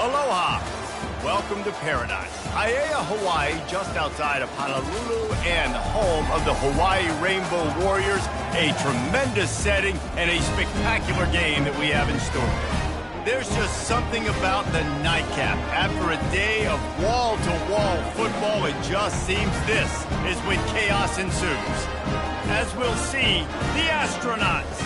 Aloha. Welcome to paradise. Aiea, Hawaii, just outside of Honolulu and home of the Hawaii Rainbow Warriors. A tremendous setting and a spectacular game that we have in store. There's just something about the nightcap. After a day of wall-to-wall football, it just seems this is when chaos ensues. As we'll see, the Astronauts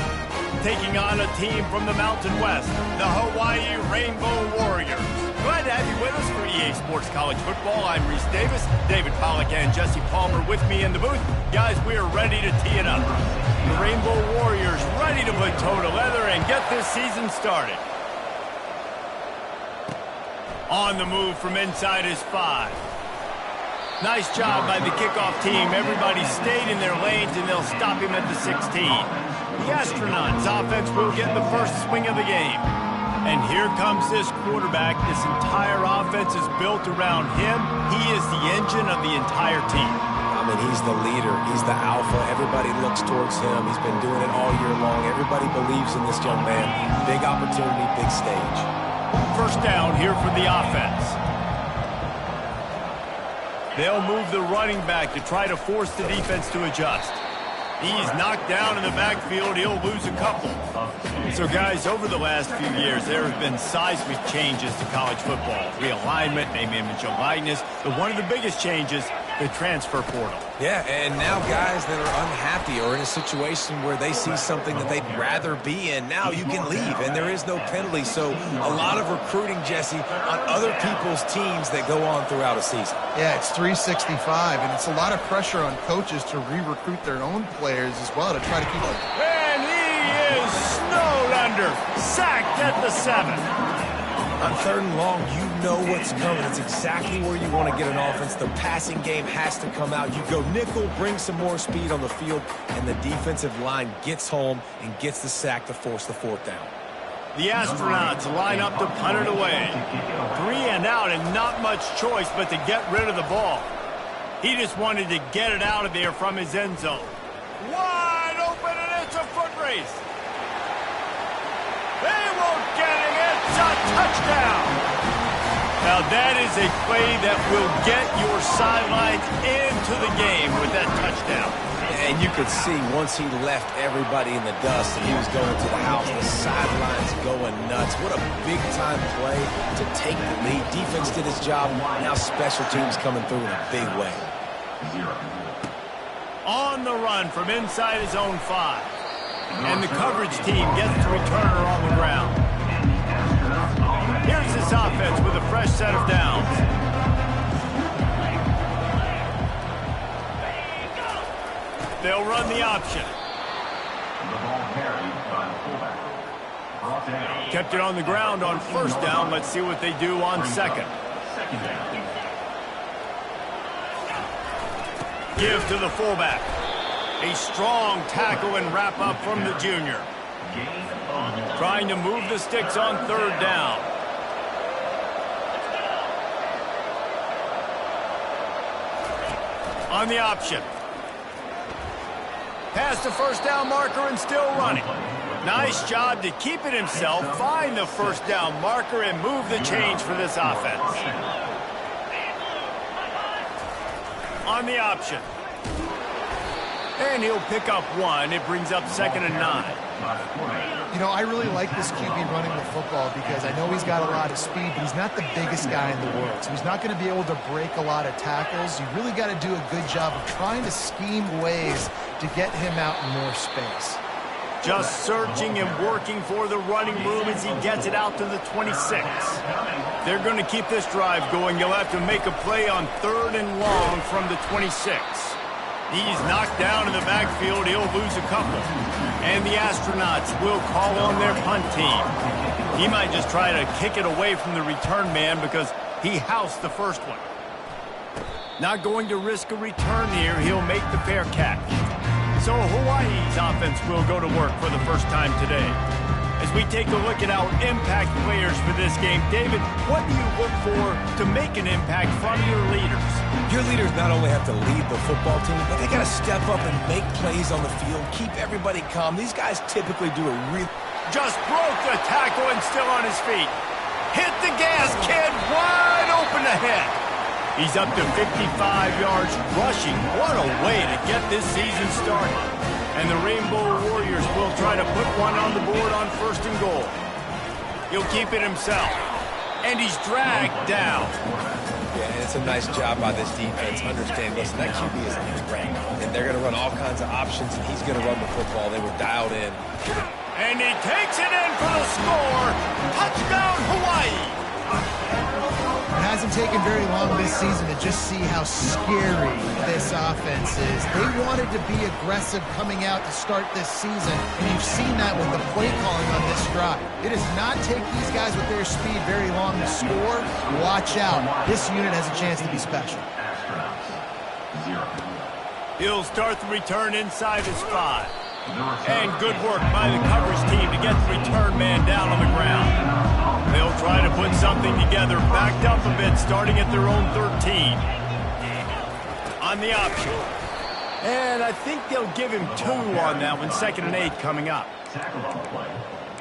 taking on a team from the Mountain West, the Hawaii Rainbow Warriors. Glad to have you with us for EA Sports College Football. I'm Reese Davis, David Pollack and Jesse Palmer with me in the booth. Guys, we are ready to tee it up. The Rainbow Warriors ready to put toe to leather and get this season started. On the move from inside his 5. Nice job by the kickoff team. Everybody stayed in their lanes, and they'll stop him at the 16. The Astronauts offense will get the first swing of the game. And here comes this quarterback. This entire offense is built around him. He is the engine of the entire team. I mean, he's the leader. He's the alpha. Everybody looks towards him. He's been doing it all year long. Everybody believes in this young man. Big opportunity, big stage. First down here for the offense. They'll move the running back to try to force the defense to adjust. He's knocked down in the backfield. He'll lose a couple. So, guys, over the last few years, there have been seismic changes to college football. Realignment, name, image, and likeness. But one of the biggest changes, the transfer portal. Yeah, and now guys that are unhappy or in a situation where they see something that they'd rather be in, now you can leave, and there is no penalty. So a lot of recruiting, Jesse, on other people's teams that go on throughout a season. Yeah, it's 365, and it's a lot of pressure on coaches to re-recruit their own players as well to try to keep them. And he is snowed under, sacked at the 7. On 3rd and long, you know what's coming. It's exactly where you want to get an offense. The passing game has to come out. You go nickel, bring some more speed on the field, and the defensive line gets home and gets the sack to force the 4th down. The Astronauts line up to punt it away. 3 and out and not much choice but to get rid of the ball. He just wanted to get it out of there from his end zone. Wide open, and it's a foot race. They won't get it. It's a touchdown. Now that is a play that will get your sidelines into the game with that touchdown. And you could see once he left everybody in the dust and he was going to the house, the sidelines going nuts. What a big-time play to take the lead. Defense did his job. Now special teams coming through in a big way. On the run from inside his own 5. And the coverage team gets the returner on the ground. Here's this offense with a fresh set of downs. They'll run the option. Kept it on the ground on 1st down. Let's see what they do on 2nd. Give to the fullback. A strong tackle and wrap up from the junior. Trying to move the sticks on 3rd down. On the option. Past the 1st down marker and still running. Nice job to keep it himself, find the 1st down marker, and move the change for this offense. On the option. And he'll pick up 1. It brings up 2nd and 9. You know, I really like this QB running the football because I know he's got a lot of speed, but he's not the biggest guy in the world. So he's not going to be able to break a lot of tackles. You really got to do a good job of trying to scheme ways to get him out in more space. Just searching and working for the running room as he gets it out to the 26. They're going to keep this drive going. You'll have to make a play on 3rd and long from the 26. He's knocked down in the backfield. He'll lose a couple. And the Astronauts will call on their punt team. He might just try to kick it away from the return man because he housed the first one. Not going to risk a return here. He'll make the fair catch. So Hawaii's offense will go to work for the first time today. As we take a look at our impact players for this game, David, what do you look for to make an impact from your leaders? Your leaders not only have to lead the football team, but they got to step up and make plays on the field, keep everybody calm. These guys typically do a really... Just broke the tackle and still on his feet. Hit the gas, kid. Wide open ahead. He's up to 55 yards rushing. What a way to get this season started. And the Rainbow Warriors will try to put one on the board on 1st and goal. He'll keep it himself. And he's dragged down. Yeah, and it's a nice job by this defense. Understand, listen, that QB is great. And they're going to run all kinds of options, and he's going to run the football. They were dialed in. And he takes it in for the score. Touchdown, Hawaii. It hasn't taken very long this season to just see how scary this offense is. They wanted to be aggressive coming out to start this season, and you've seen that with the play calling on this drive. It does not take these guys with their speed very long to score. Watch out. This unit has a chance to be special. He'll start the return inside his 5. And good work by the coverage team to get the return man down on the ground. They'll try to put something together, backed up a bit, starting at their own 13. On the option. And I think they'll give him 2 on that one, 2nd and 8 coming up.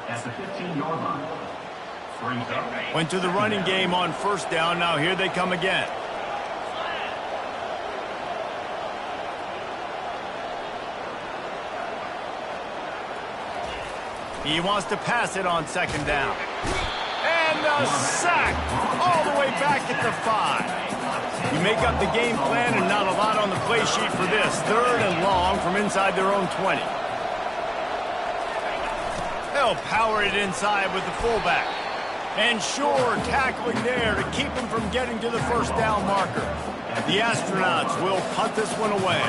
At the 15-yard line. Went to the running game on 1st down. Now here they come again. He wants to pass it on 2nd down. And the sack all the way back at the 5. You make up the game plan and not a lot on the play sheet for this. 3rd and long from inside their own 20. They'll power it inside with the fullback. And sure, tackling there to keep him from getting to the 1st down marker. The Astronauts will punt this one away.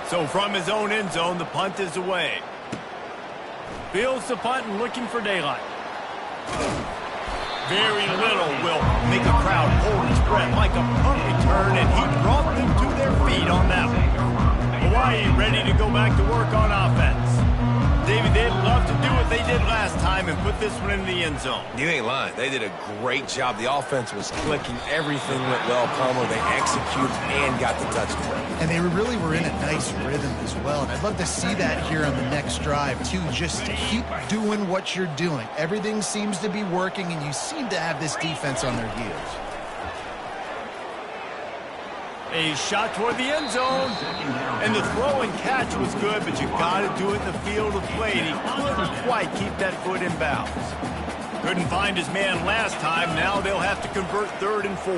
So from his own end zone, the punt is away. Fields the punt and looking for daylight. Very little will make a crowd hold its breath like a punt return, and he brought them to their feet on that one. Hawaii ready to go back to work on offense. David, they'd love to do what they did last time and put this one in the end zone. You ain't lying. They did a great job. The offense was clicking. Everything went well, Palmer. They executed and got the touchdown. And they really were in a nice rhythm as well. And I'd love to see that here on the next drive, too. Just keep doing what you're doing. Everything seems to be working, and you seem to have this defense on their heels. A shot toward the end zone. And the throw and catch was good, but you got to do it in the field of play. And he couldn't quite keep that foot in bounds. Couldn't find his man last time. Now they'll have to convert 3rd and 4.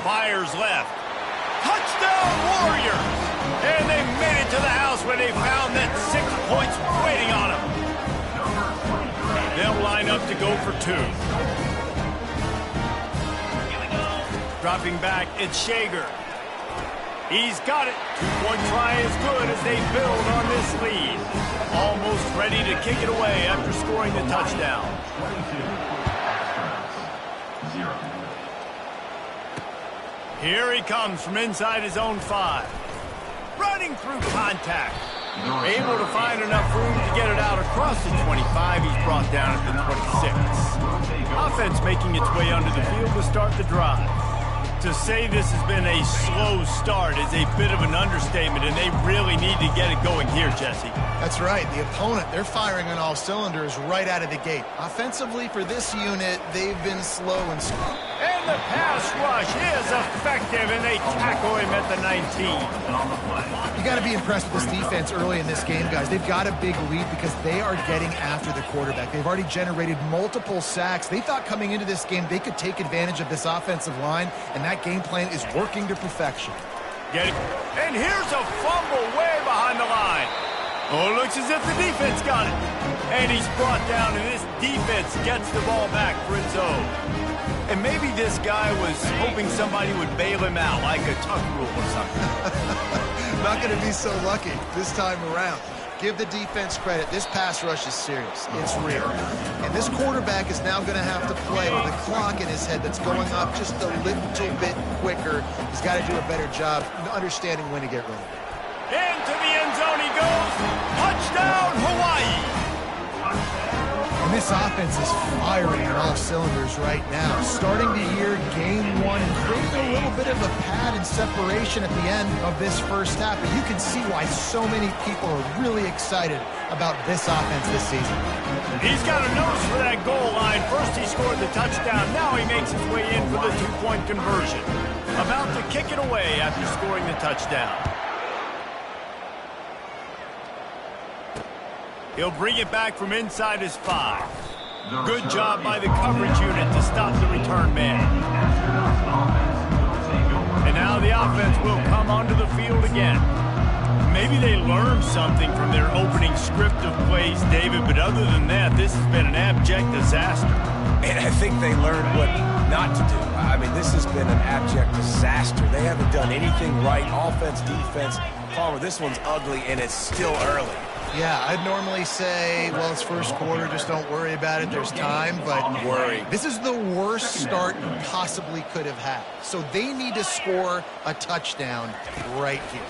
Fires left. Touchdown, Warriors! And they made it to the house where they found that 6 points waiting on them. They'll line up to go for 2. Dropping back, it's Shager. He's got it. 2-point try is good as they build on this lead. Almost ready to kick it away after scoring the touchdown. 0. Here he comes from inside his own 5. Running through contact. Able to find enough room to get it out across the 25. He's brought down at the 26. Offense making its way under the field to start the drive. To say this has been a slow start is a bit of an understatement, and they really need to get it going here, Jesse. That's right. The opponent, they're firing on all cylinders right out of the gate. Offensively, for this unit, they've been slow and slow. And the pass rush is effective, and they tackle him at the 19. You got to be impressed with this defense early in this game, guys. They've got a big lead because they are getting after the quarterback. They've already generated multiple sacks. They thought coming into this game they could take advantage of this offensive line, and that game plan is working to perfection. Get it. And here's a fumble way behind the line. Oh, it looks as if the defense got it. And he's brought down, and this defense gets the ball back for its own. And maybe this guy was hoping somebody would bail him out, like a tuck rule or something. Not going to be so lucky this time around. Give the defense credit. This pass rush is serious. It's real. And this quarterback is now going to have to play with a clock in his head that's going up just a little bit quicker. He's got to do a better job understanding when to get rid of it. Into the end zone he goes. Touchdown, Hawaii! And this offense is firing on all cylinders right now. Starting the year, game one, and creating a little bit of a pad and separation at the end of this first half. But you can see why so many people are really excited about this offense this season. He's got a nose for that goal line. First he scored the touchdown. Now he makes his way in for the two-point conversion. About to kick it away after scoring the touchdown. He'll bring it back from inside his 5. Good job by the coverage unit to stop the return man. And now the offense will come onto the field again. Maybe they learned something from their opening script of plays, David, but other than that, this has been an abject disaster. And I think they learned what not to do. I mean, this has been an abject disaster. They haven't done anything right. Offense, defense. Palmer, this one's ugly, and it's still early. Yeah, I'd normally say, well, it's first quarter, just don't worry about it, there's time, but Worry. This is the worst start you possibly could have had. So they need to score a touchdown right here.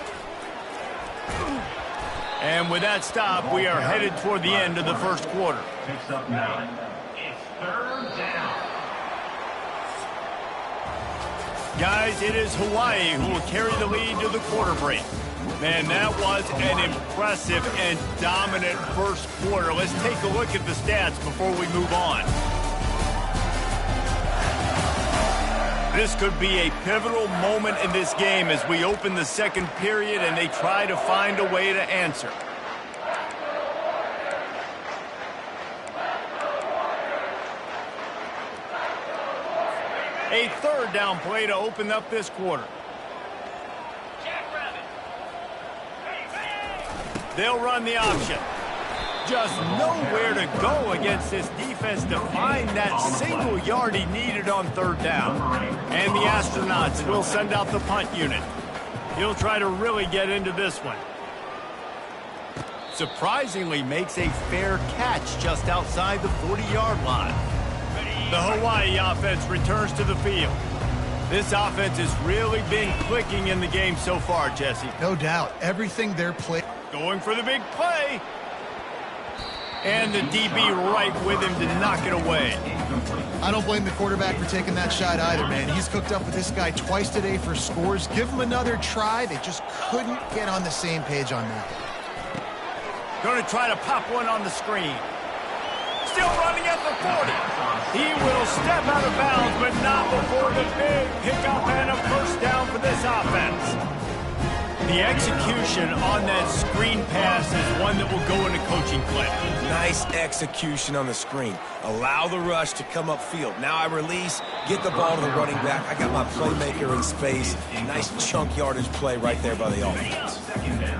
And with that stop, we are headed toward the end of the first quarter. Picks up 9. It's third down. Guys, it is Hawaii who will carry the lead to the quarter break. Man, that was an impressive and dominant first quarter. Let's take a look at the stats before we move on. This could be a pivotal moment in this game as we open the second period and they try to find a way to answer. A third down play to open up this quarter. They'll run the option. Just nowhere to go against this defense to find that single yard he needed on third down. And the Astronauts will send out the punt unit. He'll try to really get into this one. Surprisingly makes a fair catch just outside the 40-yard line. The Hawaii offense returns to the field. This offense has really been clicking in the game so far, Jesse. No doubt. Everything they're playing. Going for the big play. And the DB right with him to knock it away. I don't blame the quarterback for taking that shot either, man. He's cooked up with this guy twice today for scores. Give him another try. They just couldn't get on the same page on that. Going to try to pop one on the screen. Still running at the 40. He will step out of bounds, but not before the big pickup and a first down for this offense. The execution on that screen pass is one that will go in a coaching clip. Nice execution on the screen. Allow the rush to come upfield. Now I release, get the ball to the running back. I got my playmaker in space. Nice chunk yardage play right there by the offense.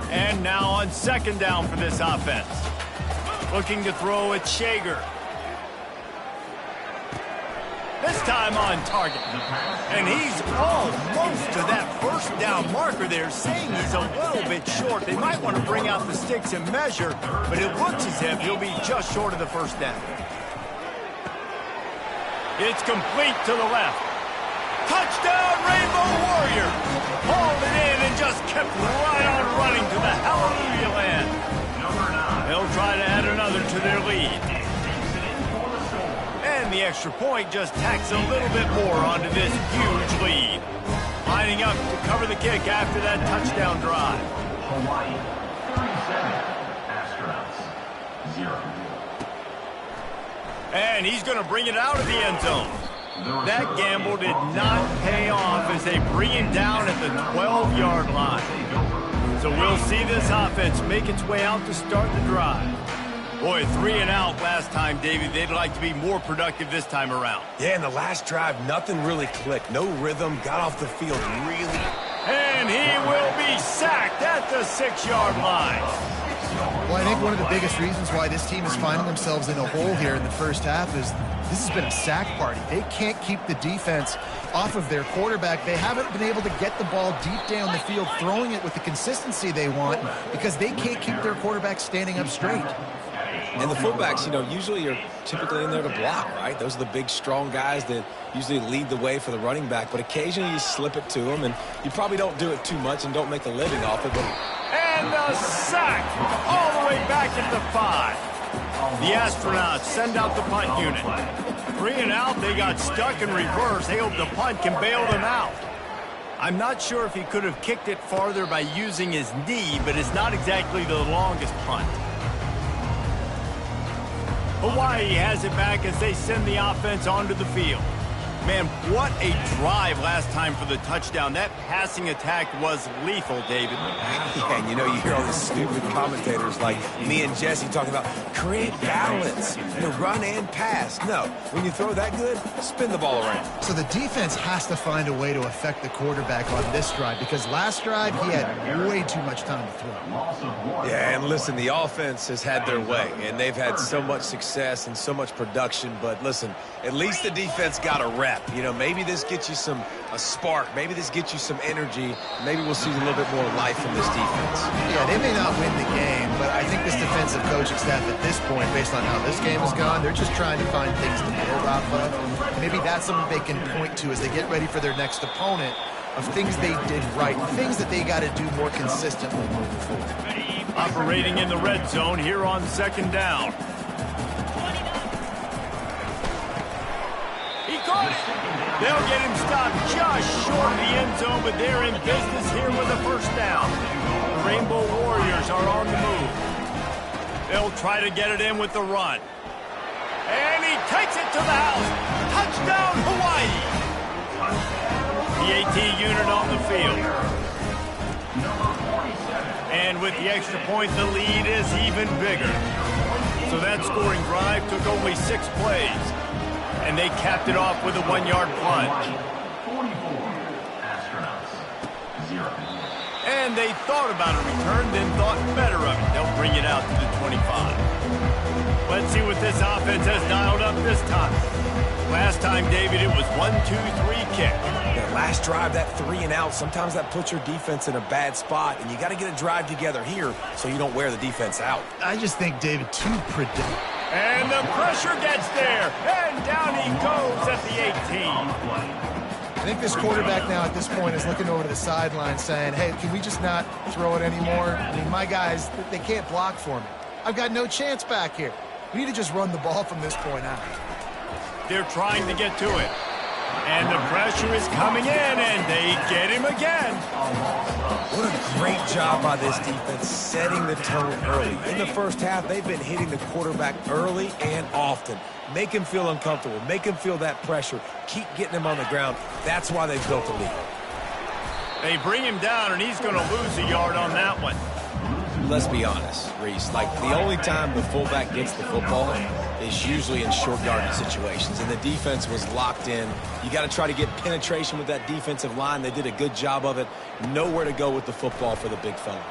And now on second down for this offense. Looking to throw at Shager. This time on target. And he's almost to that first down marker there, saying he's a little bit short. They might want to bring out the sticks and measure, but it looks as if he'll be just short of the first down. It's complete to the left. Touchdown, Rainbow Warriors! Hauled it in and just kept right on running to the hallelujah land. They'll try to add another to their lead. And the extra point just tacks a little bit more onto this huge lead. Lining up to cover the kick after that touchdown drive. Hawaii 37, Astronauts 0. And he's going to bring it out of the end zone. That gamble did not pay off as they bring him down at the 12-yard line. So we'll see this offense make its way out to start the drive. Boy, 3 and out last time, Davey. They'd like to be more productive this time around. Yeah, in the last drive, nothing really clicked. No rhythm, got off the field really. And he will be sacked at the 6-yard line. Well, I think one of the biggest reasons why this team is finding themselves in a hole here in the first half is this has been a sack party. They can't keep the defense off of their quarterback. They haven't been able to get the ball deep down the field, throwing it with the consistency they want because they can't keep their quarterback standing up straight. And the fullbacks, you know, usually are typically in there to block, right? Those are the big, strong guys that usually lead the way for the running back. But occasionally you slip it to them, and you probably don't do it too much and don't make a living off it. But and a sack all the way back at the 5. The astronauts send out the punt unit. 3 and out, they got stuck in reverse. They hope the punt can bail them out. I'm not sure if he could have kicked it farther by using his knee, but it's not exactly the longest punt. Hawaii has it back as they send the offense onto the field. Man, what a drive last time for the touchdown. That passing attack was lethal, David. Yeah, and you hear all these stupid commentators like me and Jesse talking about create balance, run and pass. No, when you throw that good, spin the ball around. So the defense has to find a way to affect the quarterback on this drive because last drive he had way too much time to throw. Yeah, and listen, the offense has had their way, and they've had so much success and so much production. But listen, at least the defense got a rep. Maybe this gets you a spark. Maybe this gets you some energy. Maybe we'll see a little bit more life from this defense. Yeah, they may not win the game, but I think this defensive coaching staff at this point, based on how this game has gone, they're just trying to find things to build off of. Maybe that's something they can point to as they get ready for their next opponent of things they did right, things that they got to do more consistently moving forward. Operating in the red zone here on 2nd down. They'll get him stopped just short of the end zone, but they're in business here with a 1st down. The Rainbow Warriors are on the move. They'll try to get it in with the run. And he takes it to the house. Touchdown, Hawaii! The AT unit on the field. And with the extra point, the lead is even bigger. So that scoring drive took only 6 plays. And they capped it off with a 1-yard plunge. And they thought about a return, then thought better of it. They'll bring it out to the 25. Let's see what this offense has dialed up this time. Last time, David, it was 1-2-3 kick. Yeah, last drive, that 3 and out, sometimes that puts your defense in a bad spot, and you got to get a drive together here so you don't wear the defense out. I just think, David, too predictable. And the pressure gets there, and down he goes at the 18. I think this quarterback now at this point is looking over to the sideline saying, hey, can we just not throw it anymore? I mean, my guys, they can't block for me. I've got no chance back here. We need to just run the ball from this point out. They're trying to get to it. And the pressure is coming in, and they get him again. What a great job by this defense setting the tone early. In the 1st half, they've been hitting the quarterback early and often. Make him feel uncomfortable. Make him feel that pressure. Keep getting him on the ground. That's why they've built the lead. They bring him down, and he's going to lose a yard on that one. Let's be honest, Reese. Like, the only time the fullback gets the football is usually in short yardage situations, and the defense was locked in. You got to try to get penetration with that defensive line. They did a good job of it. Nowhere to go with the football for the big fella.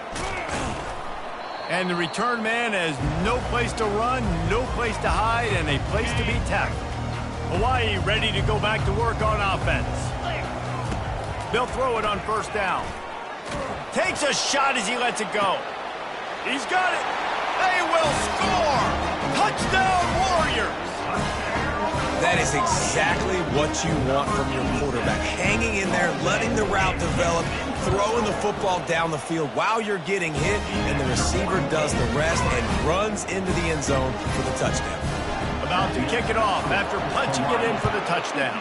And the return man has no place to run, no place to hide, and a place to be tackled. Hawaii ready to go back to work on offense. They'll throw it on 1st down. Takes a shot as he lets it go. He's got it. They will score. Touchdown, Warriors. That is exactly what you want from your quarterback. Hanging in there, letting the route develop, throwing the football down the field while you're getting hit, and the receiver does the rest and runs into the end zone for the touchdown. About to kick it off after punching it in for the touchdown.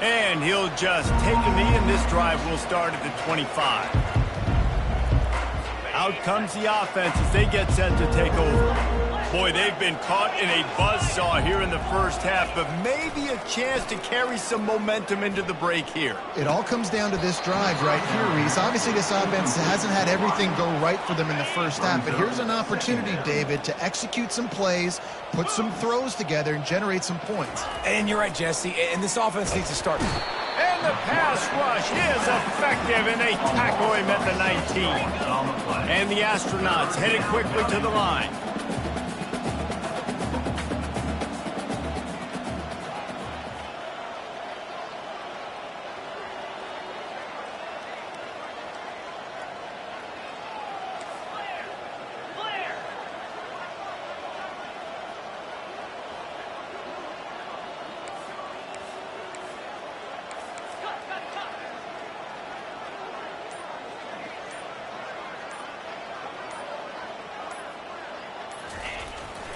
And he'll just take a knee, and this drive will start at the 25. Out comes the offense as they get set to take over. Boy, they've been caught in a buzzsaw here in the 1st half, but maybe a chance to carry some momentum into the break here. It all comes down to this drive right here, Reese. Obviously, this offense hasn't had everything go right for them in the 1st half, but here's an opportunity, David, to execute some plays, put some throws together, and generate some points. And you're right, Jesse, and this offense needs to start. And the pass rush is effective, and they tackle him at the 19. And the astronauts headed quickly to the line.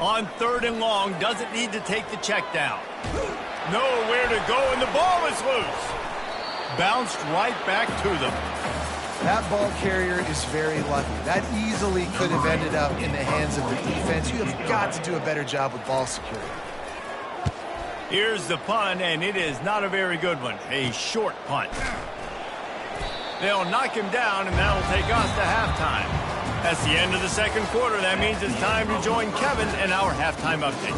On 3rd and long, doesn't need to take the check down. Nowhere to go, and the ball is loose. Bounced right back to them. That ball carrier is very lucky. That easily could have ended up in the hands of the defense. You have got to do a better job with ball security. Here's the punt, and it is not a very good one. A short punt. They'll knock him down, and that'll take us to halftime. That's the end of the second quarter. That means it's time to join Kevin and our halftime update.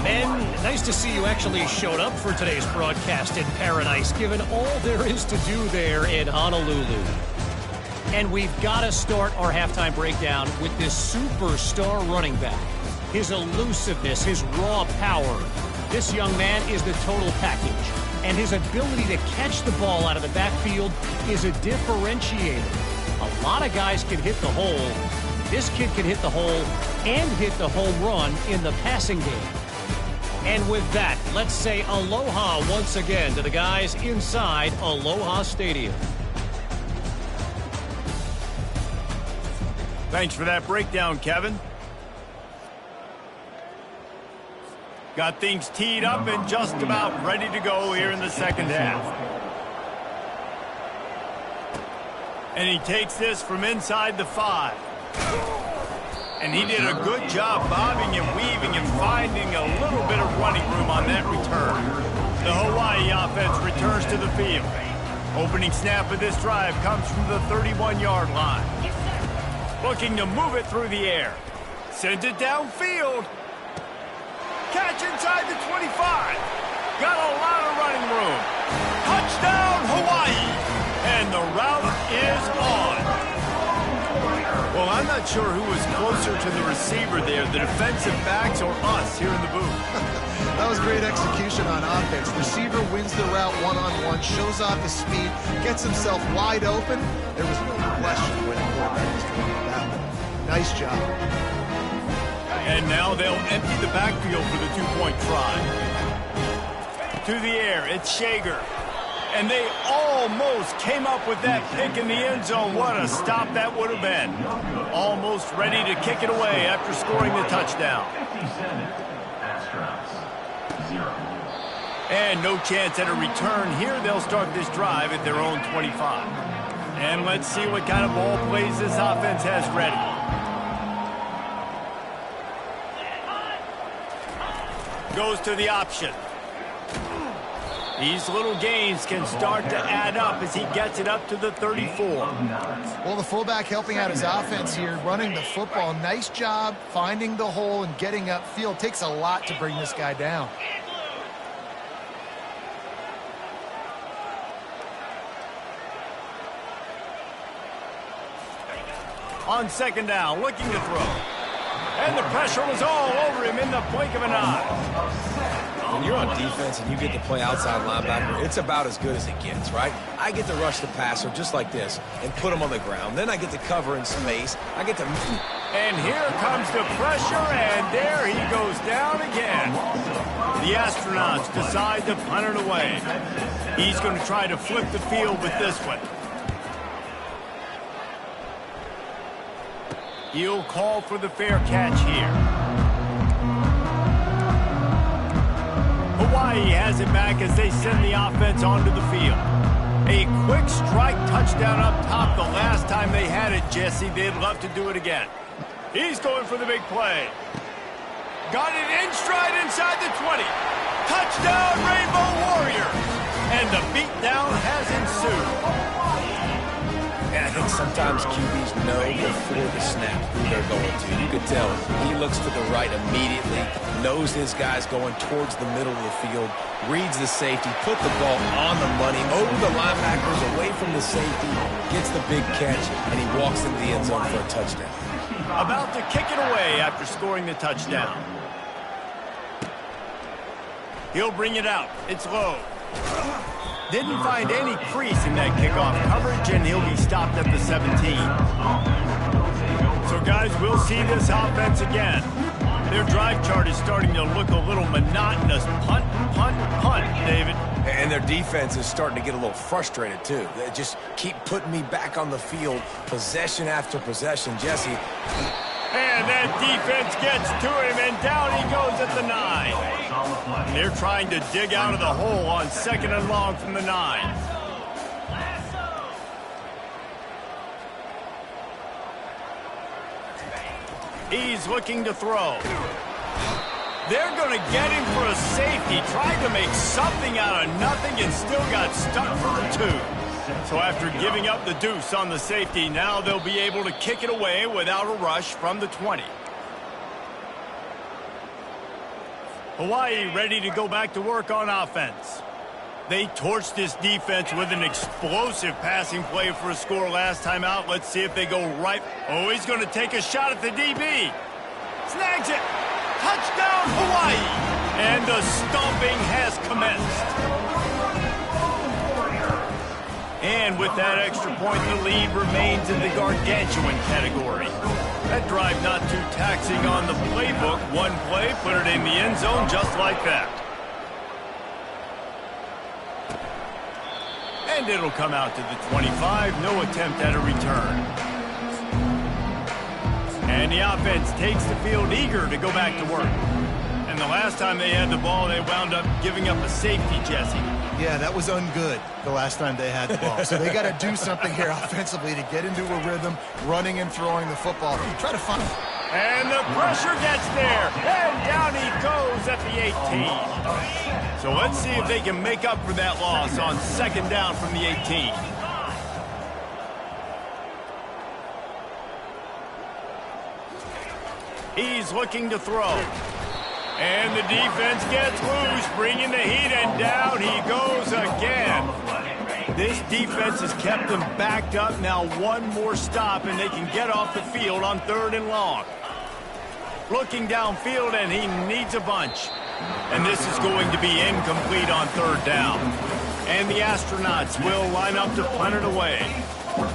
Men, nice to see you actually showed up for today's broadcast in paradise, given all there is to do there in Honolulu. And we've got to start our halftime breakdown with this superstar running back. His elusiveness, his raw power. This young man is the total package. And his ability to catch the ball out of the backfield is a differentiator. A lot of guys can hit the hole. This kid can hit the hole and hit the home run in the passing game. And with that, let's say aloha once again to the guys inside Aloha Stadium. Thanks for that breakdown, Kevin. Got things teed up and just about ready to go here in the second half. And he takes this from inside the 5. And he did a good job bobbing and weaving and finding a little bit of running room on that return. The Hawaii offense returns to the field. Opening snap of this drive comes from the 31-yard line. Looking to move it through the air. Sends it downfield. Catch inside the 25. Got a lot of running room. Touchdown, Hawaii. And the route is on. Well, I'm not sure who was closer to the receiver there, the defensive backs or us here in the booth. That was great execution on offense. Receiver wins the route one-on-one, shows off his speed, gets himself wide open. There was no question when the quarterback was going with that one. Nice job. And now they'll empty the backfield for the two-point try. To the air, it's Shager. And they almost came up with that pick in the end zone. What a stop that would have been. Almost ready to kick it away after scoring the touchdown. And no chance at a return here. They'll start this drive at their own 25. And let's see what kind of ball plays this offense has ready. Goes to the option. These little gains can start to add up as he gets it up to the 34. Well, the fullback helping out his offense here, running the football. Nice job finding the hole and getting upfield. Takes a lot to bring this guy down. On second down, looking to throw. And the pressure was all over him in the blink of an eye. When you're on defense and you get to play outside linebacker, it's about as good as it gets, right? I get to rush the passer just like this and put him on the ground. Then I get to cover in space. I get to... And here comes the pressure, and there he goes down again. The astronauts decide to punt it away. He's going to try to flip the field with this one. He'll call for the fair catch here. Hawaii has it back as they send the offense onto the field. A quick strike touchdown up top the last time they had it, Jesse. They'd love to do it again. He's going for the big play. Got it in stride inside the 20. Touchdown, Rainbow Warriors. And the beatdown has ensued. And I think sometimes QBs know before the snap who they're going to. You could tell he looks to the right immediately, knows his guy's going towards the middle of the field, reads the safety, put the ball on the money, over the linebackers, away from the safety, gets the big catch, and he walks into the end zone for a touchdown. About to kick it away after scoring the touchdown. He'll bring it out. It's low. Didn't find any crease in that kickoff coverage, and he'll be stopped at the 17. So, guys, we'll see this offense again. Their drive chart is starting to look a little monotonous. Punt, punt, punt, David. And their defense is starting to get a little frustrated, too. They just keep putting me back on the field, possession after possession. Jesse, And that defense gets to him, and down he goes at the 9. They're trying to dig out of the hole on 2nd and long from the 9. He's looking to throw. They're going to get him for a safety. Tried to make something out of nothing and still got stuck for the 2. So after giving up the deuce on the safety, now they'll be able to kick it away without a rush from the 20. Hawaii ready to go back to work on offense. They torched this defense with an explosive passing play for a score last time out. Let's see if they go right. Oh, he's going to take a shot at the DB. Snags it. Touchdown, Hawaii. And the stomping has commenced. And with that extra point, the lead remains in the gargantuan category. That drive not too taxing on the playbook. One play, put it in the end zone just like that. And it'll come out to the 25. No attempt at a return. And the offense takes the field eager to go back to work. And the last time they had the ball, they wound up giving up a safety, Jesse. Yeah, that was ungood the last time they had the ball. So they got to do something here offensively to get into a rhythm, running and throwing the football. Try to find. And the pressure gets there. And down he goes at the 18. So let's see if they can make up for that loss on 2nd down from the 18. He's looking to throw. And the defense gets loose, bringing the heat, and down he goes again. This defense has kept them backed up. Now one more stop, and they can get off the field on 3rd and long. Looking downfield, and he needs a bunch. And this is going to be incomplete on 3rd down. And the Astronauts will line up to punt it away.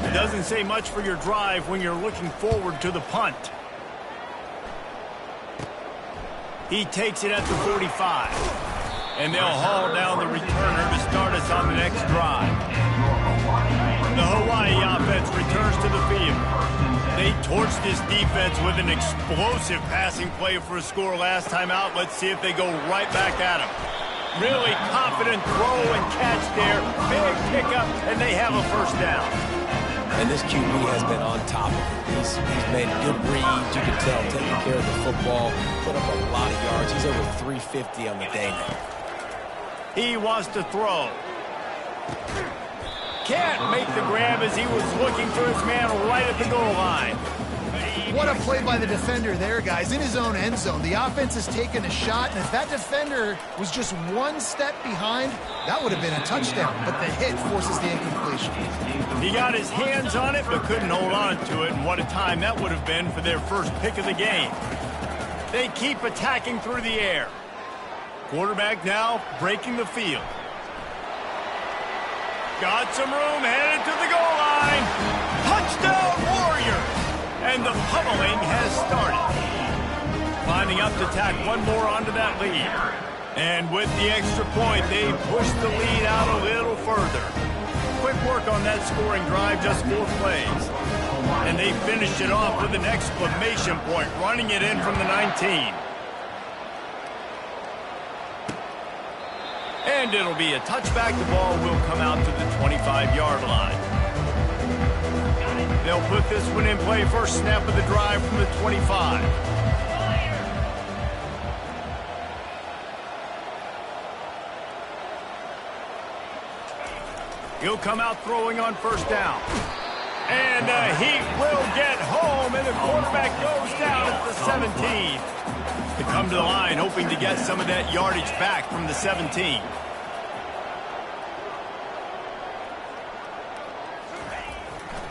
It doesn't say much for your drive when you're looking forward to the punt. He takes it at the 45. And they'll haul down the returner to start us on the next drive. The Hawaii offense returns to the field. They torched this defense with an explosive passing play for a score last time out. Let's see if they go right back at him. Really confident throw and catch there. Big pickup, and they have a 1st down. And this QB has been on top of it. He's made good reads, you can tell, taking care of the football, put up a lot of yards. He's over 350 on the day now. He wants to throw. Can't make the grab as he was looking for his man right at the goal line. What a play by the defender there, guys. In his own end zone, the offense has taken a shot, and if that defender was just one step behind, that would have been a touchdown. But the hit forces the incompletion. He got his hands on it, but couldn't hold on to it, and what a time that would have been for their first pick of the game. They keep attacking through the air. Quarterback now breaking the field. Got some room, headed to the goal line. Touchdown, Warriors! And the pummeling has started. Lining up to tack one more onto that lead. And with the extra point, they push the lead out a little further. Quick work on that scoring drive, just 4 plays. And they finished it off with an exclamation point, running it in from the 19. And it'll be a touchback. The ball will come out to the 25-yard line. They'll put this one in play. First snap of the drive from the 25. He'll come out throwing on 1st down. And the Heat will get home, and the quarterback goes down at the 17. To come to the line, hoping to get some of that yardage back from the 17.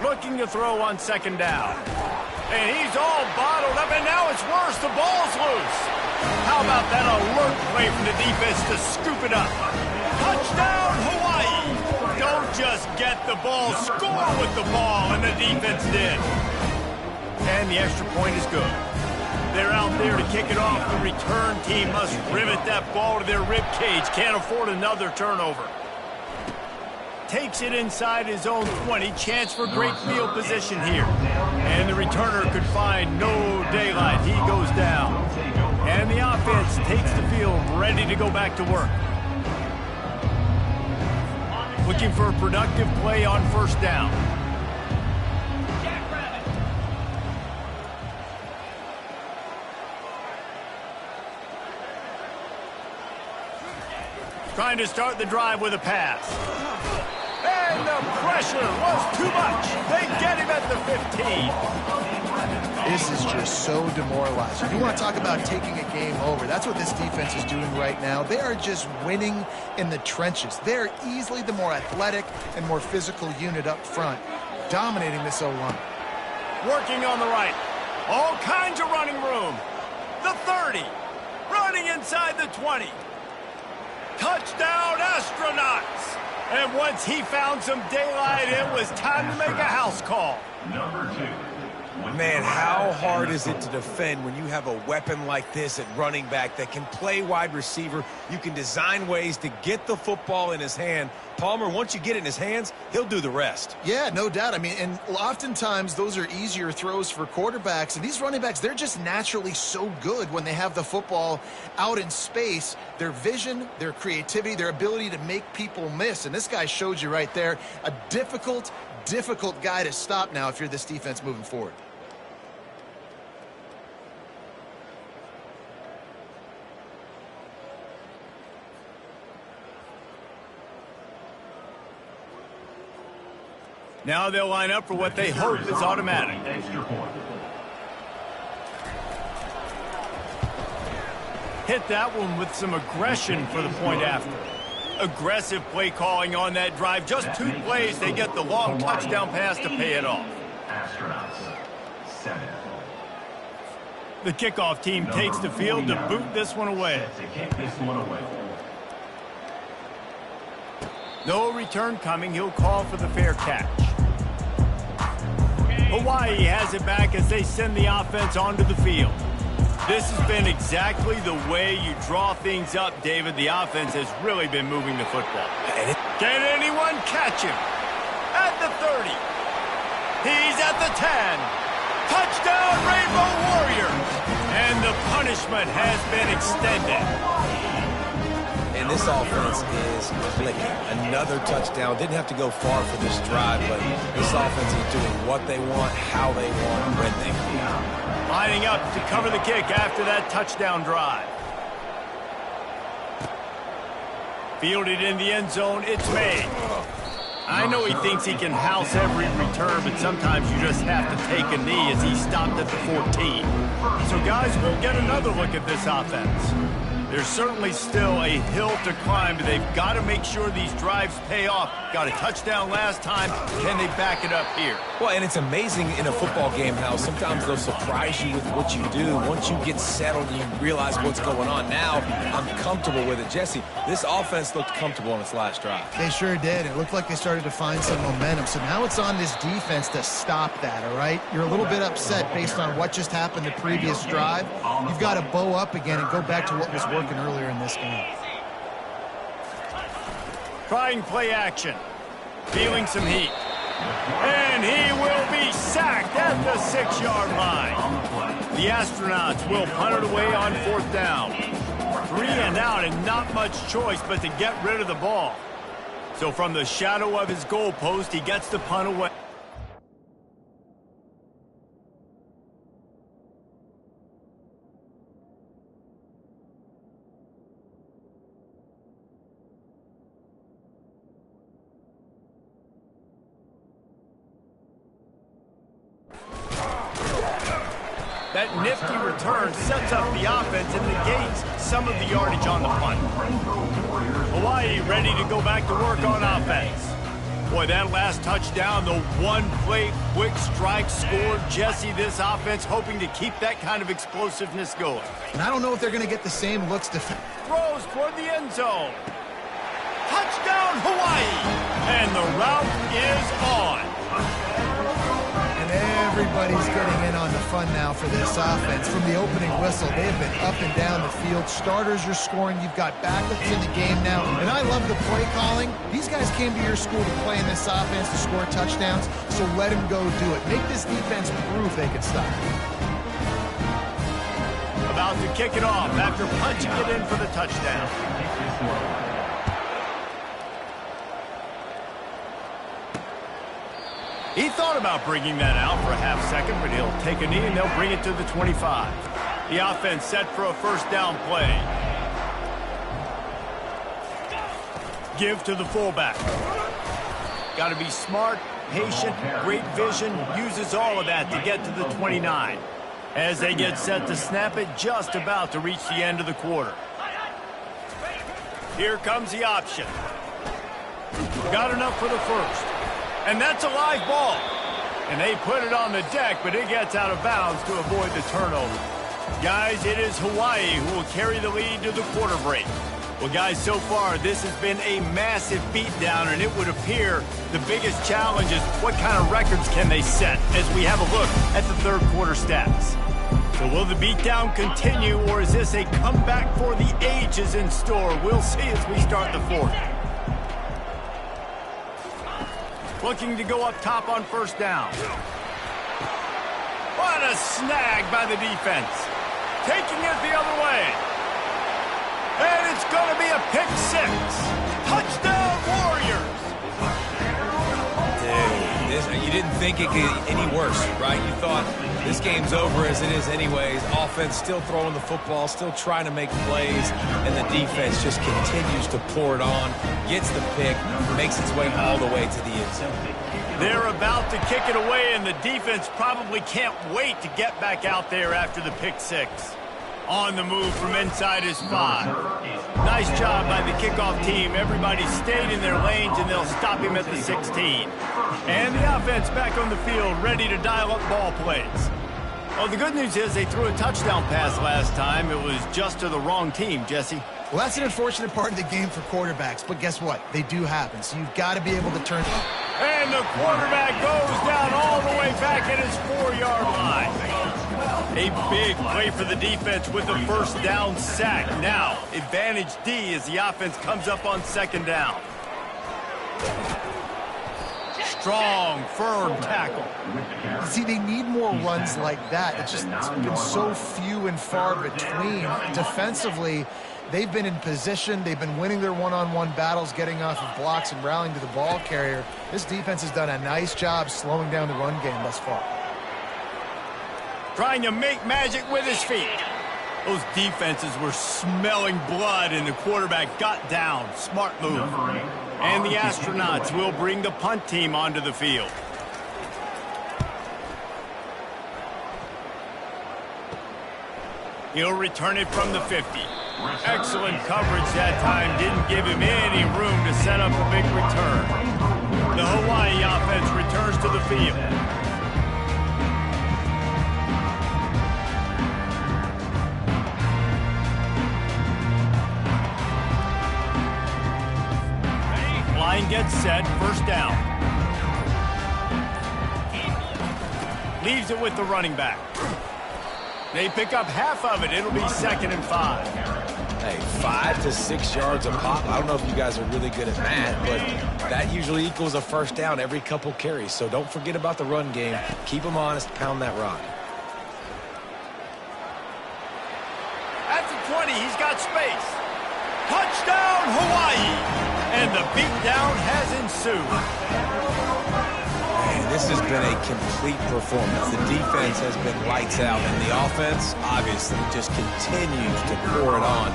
Looking to throw on 2nd down. And he's all bottled up, and now it's worse. The ball's loose. How about that alert play from the defense to scoop it up? Touchdown, Hawaii! Don't just get the ball, score with the ball, and the defense did. And the extra point is good. They're out there to kick it off. The return team must rivet that ball to their rib cage. Can't afford another turnover. Takes it inside his own 20. Chance for great field position here. And the returner could find no daylight. He goes down. And the offense takes the field, ready to go back to work. Looking for a productive play on first down. Trying to start the drive with a pass. And the pressure was too much. They get him at the 15. This is just so demoralizing. You want to talk about taking a game over. That's what this defense is doing right now. They are just winning in the trenches. They're easily the more athletic and more physical unit up front, dominating this O-line. Working on the right. All kinds of running room. The 30. Running inside the 20. Touchdown, Astronauts! And once he found some daylight, it was time to make a house call. Number 2. Man, how hard is it to defend when you have a weapon like this at running back that can play wide receiver? You can design ways to get the football in his hand. Palmer, once you get it in his hands, he'll do the rest. Yeah, no doubt. I mean, and oftentimes those are easier throws for quarterbacks. And these running backs, they're just naturally so good when they have the football out in space. Their vision, their creativity, their ability to make people miss. And this guy showed you right there, a difficult guy to stop now if you're this defense moving forward. Now they'll line up for what they hope is automatic. Extra point. Hit that one with some aggression for the point after. Aggressive play calling on that drive. Just 2 plays, they get the long touchdown pass to pay it off. Astronauts 7. The kickoff team takes the field to boot this one away. To kick this one away. No return coming. He'll call for the fair catch. Hawaii has it back as they send the offense onto the field. This has been exactly the way you draw things up, David. The offense has really been moving the football. Can anyone catch him? At the 30. He's at the 10. Touchdown, Rainbow Warriors! And the punishment has been extended. And this offense is clicking. Another touchdown. Didn't have to go far for this drive, but this offense is doing what they want, how they want, when they want. Lining up to cover the kick after that touchdown drive. Fielded in the end zone, it's made. I know he thinks he can house every return, but sometimes you just have to take a knee as he stopped at the 14. So guys, we'll get another look at this offense. There's certainly still a hill to climb, but they've got to make sure these drives pay off. Got a touchdown last time. Can they back it up here? Well, and it's amazing in a football game how sometimes they'll surprise you with what you do. Once you get settled and you realize what's going on, now I'm comfortable with it. Jesse, this offense looked comfortable on its last drive. They sure did. It looked like they started to find some momentum. So now it's on this defense to stop that, all right? You're a little bit upset based on what just happened the previous drive. You've got to bow up again and go back to what was working earlier in this game. Trying play action. Feeling some heat. And he will be sacked at the 6-yard line. The Astronauts will punt it away on 4th down. 3 and out and not much choice but to get rid of the ball. So from the shadow of his goalpost, he gets the punt away. That nifty return sets up the offense and negates some of the yardage on the punt. Hawaii ready to go back to work on offense. Boy, that last touchdown, the one-play quick strike scored. Jesse, this offense hoping to keep that kind of explosiveness going. And I don't know if they're going to get the same looks to... Throws toward the end zone. Touchdown, Hawaii! And the route is on. And And everybody's getting in on the fun now for this offense. From the opening whistle, they have been up and down the field. Starters are scoring. You've got backups in the game now. And I love the play calling. These guys came to your school to play in this offense to score touchdowns, so let them go do it. Make this defense prove they can stop. About to kick it off after punching it in for the touchdown. He thought about bringing that out for a half second, but he'll take a knee and they'll bring it to the 25. The offense set for a first down play. Give to the fullback. Got to be smart, patient, great vision, uses all of that to get to the 29. As they get set to snap it, just about to reach the end of the quarter. Here comes the option. Got enough for the first. And that's a live ball. And they put it on the deck, but it gets out of bounds to avoid the turnover. Guys, it is Hawaii who will carry the lead to the quarter break. Well, guys, so far, this has been a massive beatdown, and it would appear the biggest challenge is what kind of records can they set as we have a look at the third quarter stats. So will the beatdown continue, or is this a comeback for the ages in store? We'll see as we start the fourth. Looking to go up top on first down. What a snag by the defense. Taking it the other way. And it's going to be a pick six. Touchdown, Warriors. You didn't think it could get any worse, right? You thought this game's over as it is anyways. Offense still throwing the football, still trying to make plays, and the defense just continues to pour it on, gets the pick, makes its way all the way to the end zone. They're about to kick it away, and the defense probably can't wait to get back out there after the pick six. On the move from inside his 5. Nice job by the kickoff team. Everybody stayed in their lanes, and they'll stop him at the 16. And the offense back on the field, ready to dial up ball plays. Well, the good news is they threw a touchdown pass last time. It was just to the wrong team, Jesse. Well, that's an unfortunate part of the game for quarterbacks, but guess what? They do happen, so you've got to be able to turn. And the quarterback goes down all the way back at his 4-yard line. A big play for the defense with the first down sack. Now, advantage D as the offense comes up on second down. Strong, firm tackle. See, they need more runs like that. It's been so few and far between. Defensively, they've been in position. They've been winning their one-on-one battles, getting off of blocks and rallying to the ball carrier. This defense has done a nice job slowing down the run game thus far. Trying to make magic with his feet. Those defenses were smelling blood, and the quarterback got down. Smart move. And the astronauts will bring the punt team onto the field. He'll return it from the 50. Excellent coverage that time. Didn't give him any room to set up a big return. The Hawaii offense returns to the field. Line gets set, first down. Leaves it with the running back. They pick up half of it. It'll be 2nd and 5. Hey, 5 to 6 yards a pop. I don't know if you guys are really good at math, but that usually equals a first down every couple carries. So don't forget about the run game. Keep them honest, pound that rock. At the 20, he's got space. Touchdown, Hawaii! And the beatdown has ensued. Man, this has been a complete performance. The defense has been lights out, and the offense, obviously, just continues to pour it on.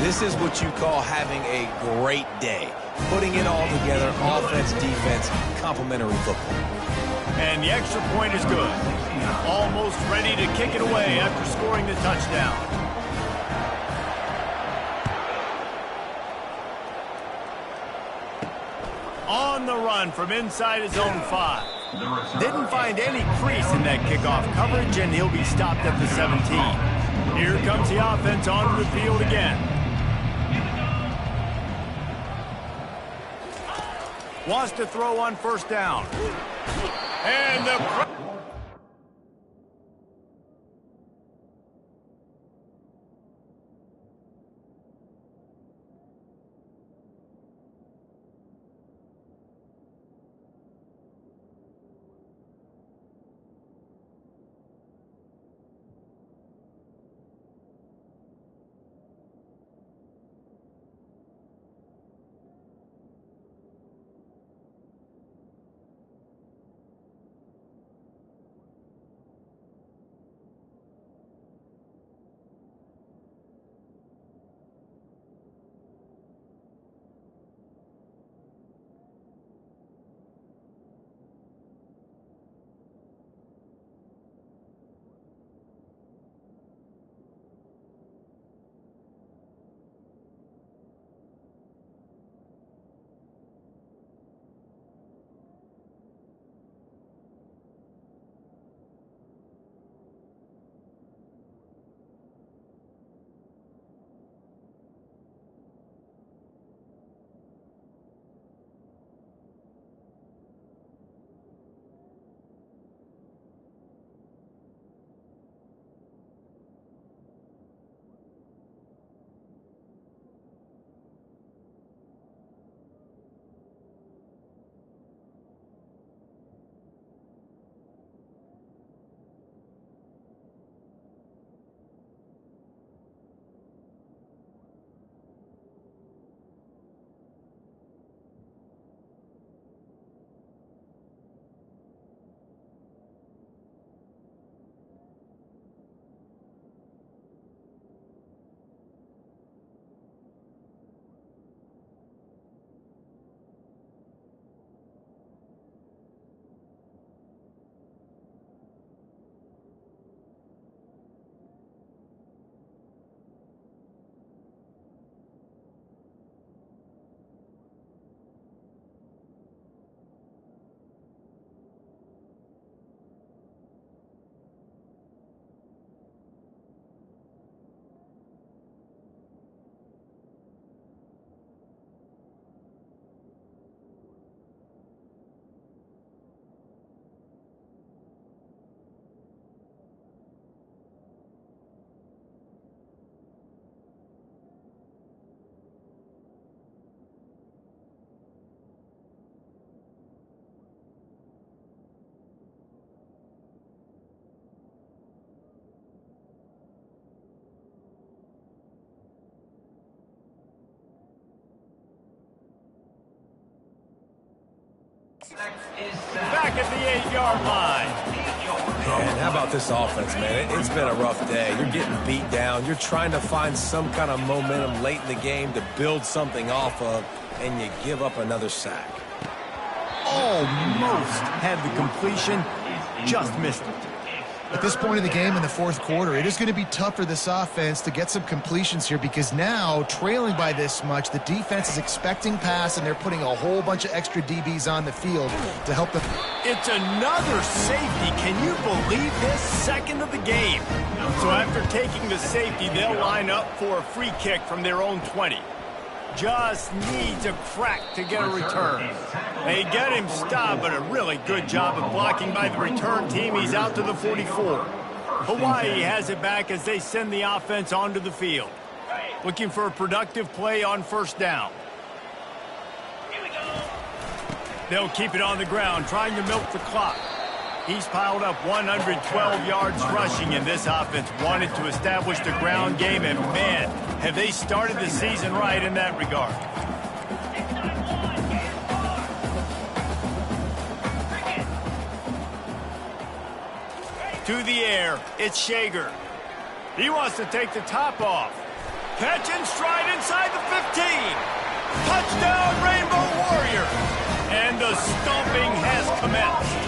This is what you call having a great day. Putting it all together, offense, defense, complementary football. And the extra point is good. Almost ready to kick it away after scoring the touchdown. On the run from inside his own 5. Didn't find any crease in that kickoff coverage, and he'll be stopped at the 17. Here comes the offense onto the field again. Wants to throw on first down. And the Back at the 8-yard line. And how about this offense, man? It's been a rough day. You're getting beat down. You're trying to find some kind of momentum late in the game to build something off of, and you give up another sack. Almost had the completion, just missed it. At this point in the game in the fourth quarter, it is going to be tough for this offense to get some completions here because now, trailing by this much, the defense is expecting pass, and they're putting a whole bunch of extra DBs on the field to help them. It's another safety. Can you believe this? Second of the game. So after taking the safety, they'll line up for a free kick from their own 20. Just needs a crack to get a return. They get him stopped, but a really good job of blocking by the return team. He's out to the 44. Hawaii has it back as they send the offense onto the field. Looking for a productive play on first down. They'll keep it on the ground, trying to milk the clock. He's piled up 112 yards rushing, and this offense wanted to establish the ground game, and man, have they started the season right in that regard. To the air, it's Shager. He wants to take the top off. Catch and stride inside the 15. Touchdown, Rainbow Warrior. And the stomping has commenced.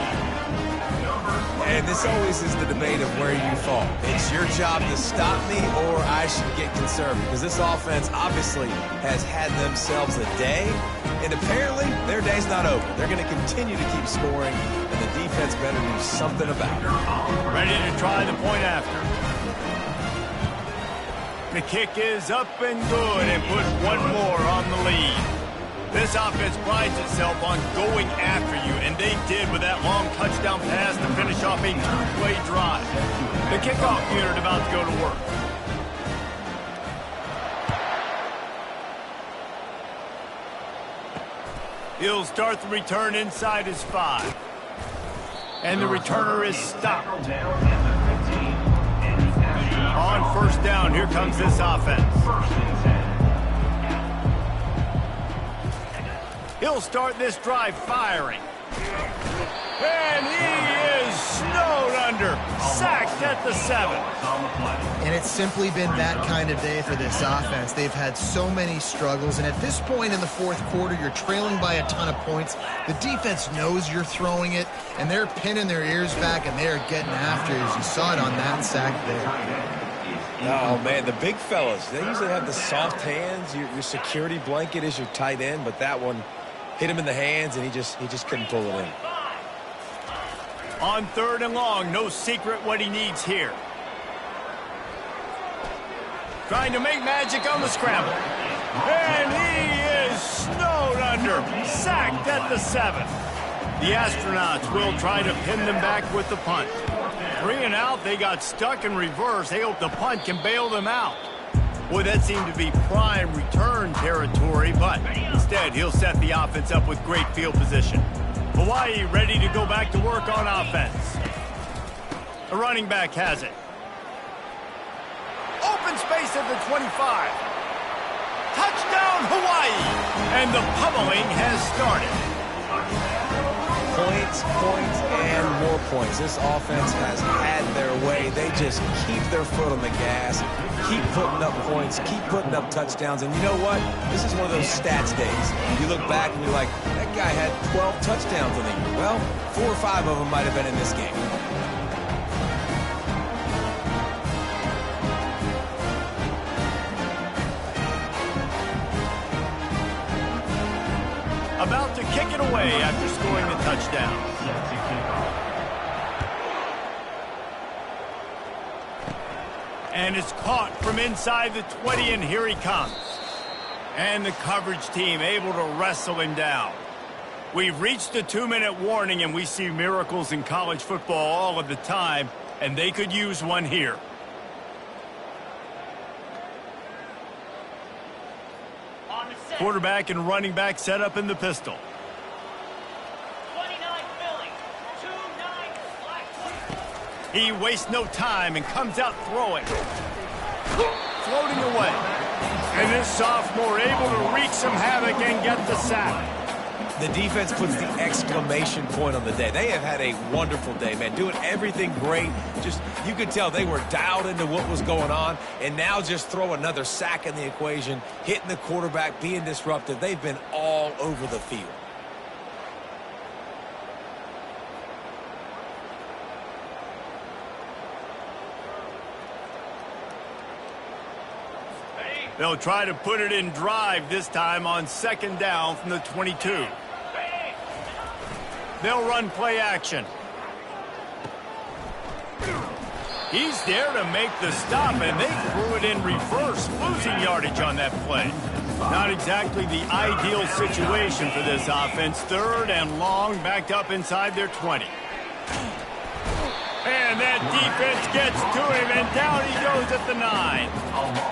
And this always is the debate of where you fall. It's your job to stop me, or I should get conservative. Because this offense obviously has had themselves a day, and apparently their day's not over. They're going to continue to keep scoring, and the defense better do something about it. Ready to try the point after. The kick is up and good, and put one more on the lead. This offense prides itself on going after you, and they did with that long touchdown pass to finish off a two-play drive. The kickoff unit about to go to work. He'll start the return inside his 5. And the returner is stopped. On first down, here comes this offense. He'll start this drive firing. And he is snowed under. Sacked at the 7. And it's simply been that kind of day for this offense. They've had so many struggles, and at this point in the fourth quarter, you're trailing by a ton of points. The defense knows you're throwing it, and they're pinning their ears back, and they're getting after it, as you saw it on that sack there. Oh, man, the big fellas, they usually have the soft hands. Your security blanket is your tight end, but that one hit him in the hands, and he just couldn't pull it in. On third and long, no secret what he needs here. Trying to make magic on the scramble. And he is snowed under. Sacked at the 7. The astronauts will try to pin them back with the punt. 3 and out, they got stuck in reverse. They hope the punt can bail them out. Boy, that seemed to be prime return territory, but instead he'll set the offense up with great field position. Hawaii ready to go back to work on offense. The running back has it. Open space at the 25. Touchdown, Hawaii! And the pummeling has started. Points, and more points. This offense has had their way. They just keep their foot on the gas, keep putting up points, keep putting up touchdowns. And you know what? This is one of those stats days. You look back and you're like, that guy had 12 touchdowns on the year. Well, 4 or 5 of them might have been in this game. About to kick it away after scoring the touchdown. And it's caught from inside the 20, and here he comes. And the coverage team able to wrestle him down. We've reached the 2-minute warning, and we see miracles in college football all of the time, and they could use one here. Quarterback and running back set up in the pistol. 29 Philly, 2-9 He wastes no time and comes out throwing. Floating away. And this sophomore able to wreak some havoc and get the sack. The defense puts the exclamation point on the day. They have had a wonderful day, man, doing everything great. Just, you could tell they were dialed into what was going on, and now just throw another sack in the equation, hitting the quarterback, being disruptive. They've been all over the field. They'll try to put it in drive this time on second down from the 22. They'll run play action. He's there to make the stop, and they threw it in reverse, losing yardage on that play. Not exactly the ideal situation for this offense. Third and long, backed up inside their 20. And that defense gets to him, and down he goes at the 9.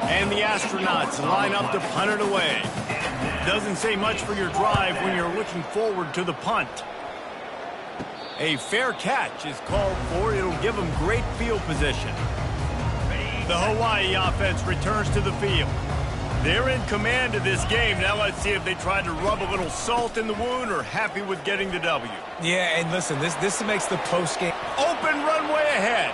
And the astronauts line up to punt it away. Doesn't say much for your drive when you're looking forward to the punt. A fair catch is called for. It'll give them great field position. The Hawaii offense returns to the field. They're in command of this game. Now let's see if they try to rub a little salt in the wound or happy with getting the W. Yeah, and listen, this makes the postgame. Open runway ahead.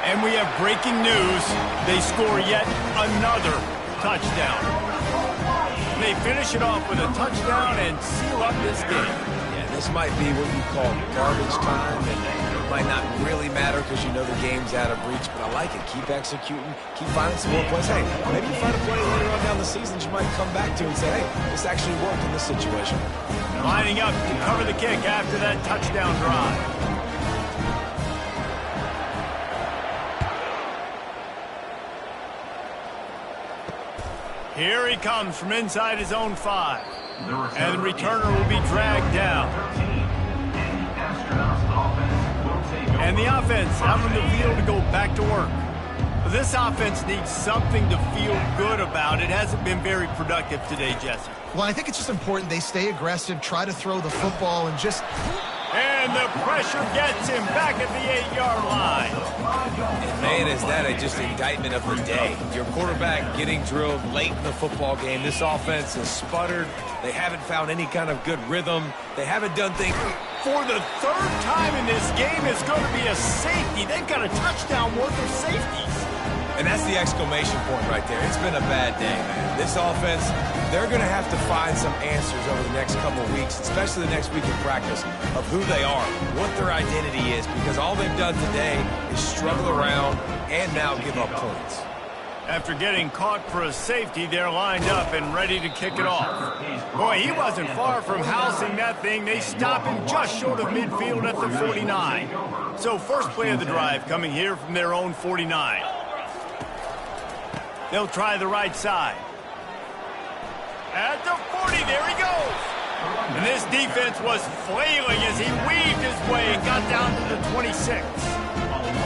And we have breaking news. They score yet another touchdown. They finish it off with a touchdown and seal up this game. Yeah, this might be what you call garbage time, and it might not really matter because you know the game's out of reach, but I like it. Keep executing, keep finding some more plays. Hey, maybe you find a play later on down the season that you might come back to and say, hey, this actually worked in this situation. Lining up to cover the kick after that touchdown drive. Here he comes from inside his own 5. And the returner will be dragged down. And the offense out on the field to go back to work. This offense needs something to feel good about. It hasn't been very productive today, Jesse. Well, I think it's just important they stay aggressive, try to throw the football, and just... And the pressure gets him back at the 8-yard line. And man, is that just indictment of the day. Your quarterback getting drilled late in the football game. This offense has sputtered. They haven't found any kind of good rhythm. They haven't done things. For the third time in this game, it's going to be a safety. They've got a touchdown worth of safeties. And that's the exclamation point right there. It's been a bad day, man. This offense, they're going to have to find some answers over the next couple of weeks, especially the next week in practice, of who they are, what their identity is, because all they've done today is struggle around and now give up points. After getting caught for a safety, they're lined up and ready to kick it off. Boy, he wasn't far from housing that thing. They stop him just short of midfield at the 49. So first play of the drive coming here from their own 49. They'll try the right side. At the 40, there he goes. And this defense was flailing as he weaved his way and got down to the 26.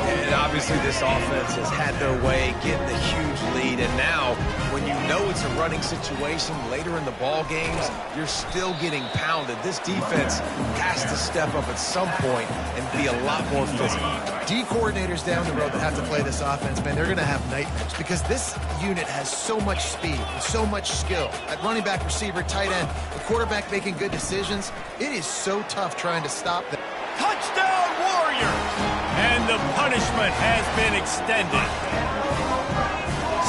And obviously this offense has had their way getting the huge lead. And now, when you know it's a running situation later in the ball games, you're still getting pounded. This defense has to step up at some point and be a lot more physical. D coordinators down the road that have to play this offense, man, they're going to have nightmares because this unit has so much speed and so much skill. At running back, receiver, tight end, the quarterback making good decisions. It is so tough trying to stop them. Touchdown, Warriors! And the punishment has been extended.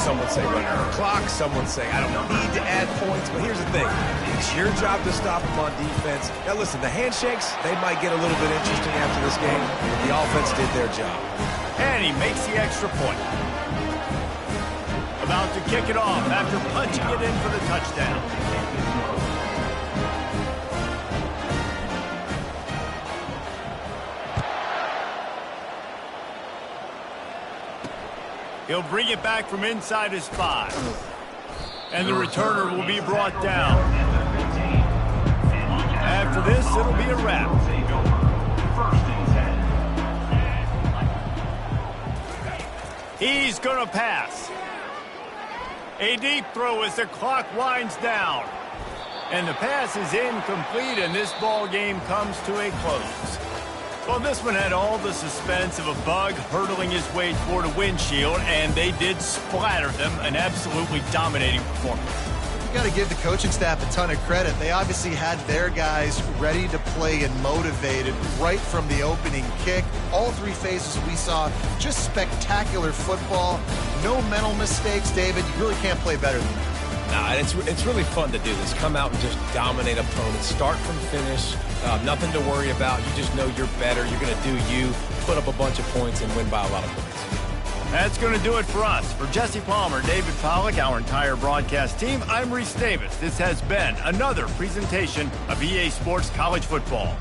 Some would say run out the clock. Some would say, I don't need to add points. But here's the thing. It's your job to stop them on defense. Now, listen, the handshakes, they might get a little bit interesting after this game, but the offense did their job. And he makes the extra point. About to kick it off after punching it in for the touchdown. He'll bring it back from inside his 5. And the returner will be brought down. After this, it'll be a wrap. He's going to pass. A deep throw as the clock winds down. And the pass is incomplete, and this ball game comes to a close. Well, this one had all the suspense of a bug hurtling his way toward a windshield, and they did splatter them. An absolutely dominating performance. got to give the coaching staff a ton of credit. They obviously had their guys ready to play and motivated right from the opening kick. All three phases we saw, just spectacular football. No mental mistakes, David. You really can't play better than that. Nah, it's really fun to do this. Come out and just dominate opponents. Start from finish. Nothing to worry about. You just know you're better. You're going to do you, put up a bunch of points, and win by a lot of points. That's going to do it for us. For Jesse Palmer, David Pollack, our entire broadcast team, I'm Reese Davis. This has been another presentation of EA Sports College Football.